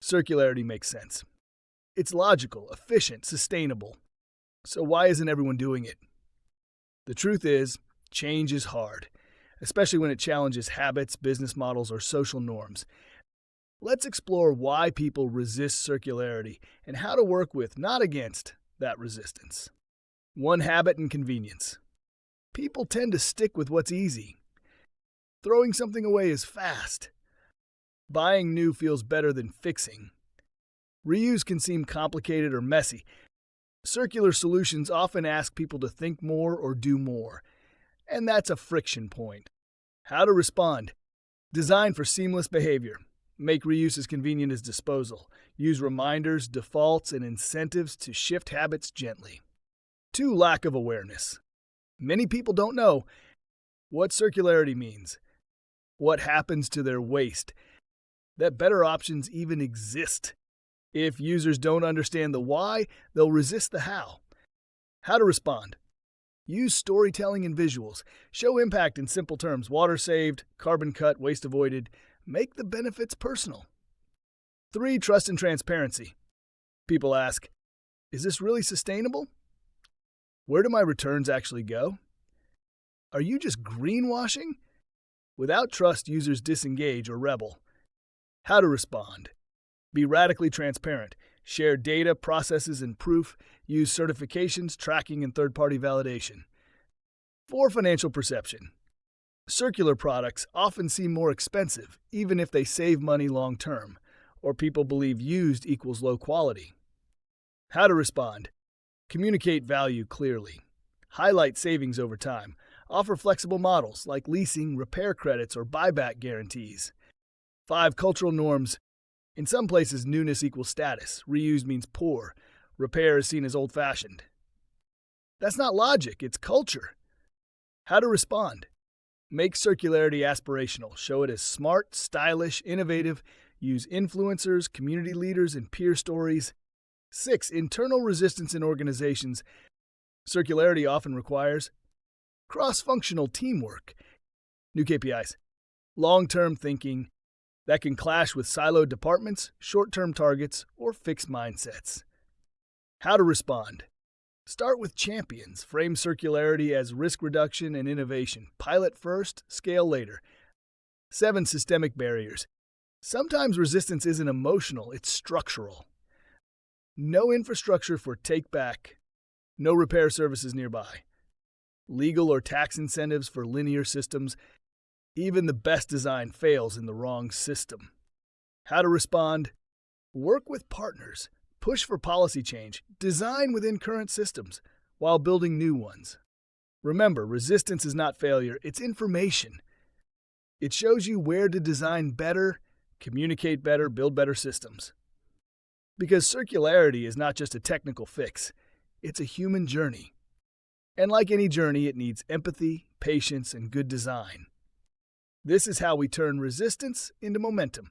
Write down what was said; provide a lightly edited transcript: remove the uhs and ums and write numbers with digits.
Circularity makes sense. It's logical, efficient, sustainable. So why isn't everyone doing it? The truth is, change is hard, especially when it challenges habits, business models, or social norms. Let's explore why people resist circularity and how to work with, not against, that resistance. 1. Habit and convenience. People tend to stick with what's easy. Throwing something away is fast. Buying new feels better than fixing. Reuse can seem complicated or messy. Circular solutions often ask people to think more or do more, and that's a friction point. How to respond. Design for seamless behavior. Make reuse as convenient as disposal. Use reminders, defaults, and incentives to shift habits gently. 2. Lack of awareness. Many people don't know what circularity means, what happens to their waste, that better options even exist. If users don't understand the why, they'll resist the how. How to respond. Use storytelling and visuals. Show impact in simple terms: water saved, carbon cut, waste avoided. Make the benefits personal. 3. Trust and transparency. People ask, is this really sustainable? Where do my returns actually go? Are you just greenwashing? Without trust, users disengage or rebel. How to respond. Be radically transparent. Share data, processes, and proof. Use certifications, tracking, and third-party validation. 4. Financial perception. Circular products often seem more expensive, even if they save money long-term, or people believe used equals low quality. How to respond. Communicate value clearly. Highlight savings over time. Offer flexible models like leasing, repair credits, or buyback guarantees. 5. Cultural norms. In some places, newness equals status. Reuse means poor. Repair is seen as old-fashioned. That's not logic, it's culture. How to respond. Make circularity aspirational. Show it as smart, stylish, innovative. Use influencers, community leaders, and peer stories. 6. Internal resistance in organizations. Circularity often requires cross-functional teamwork. New KPIs. Long-term thinking. That can clash with siloed departments, short-term targets, or fixed mindsets. How to respond. Start with champions. Frame circularity as risk reduction and innovation. Pilot first, scale later. 7. Systemic barriers. Sometimes resistance isn't emotional, it's structural. No infrastructure for take-back. No repair services nearby. Legal or tax incentives for linear systems. Even the best design fails in the wrong system. How to respond. Work with partners. Push for policy change. Design within current systems while building new ones. Remember, resistance is not failure, it's information. It shows you where to design better, communicate better, build better systems. Because circularity is not just a technical fix, it's a human journey. And like any journey, it needs empathy, patience, and good design. This is how we turn resistance into momentum.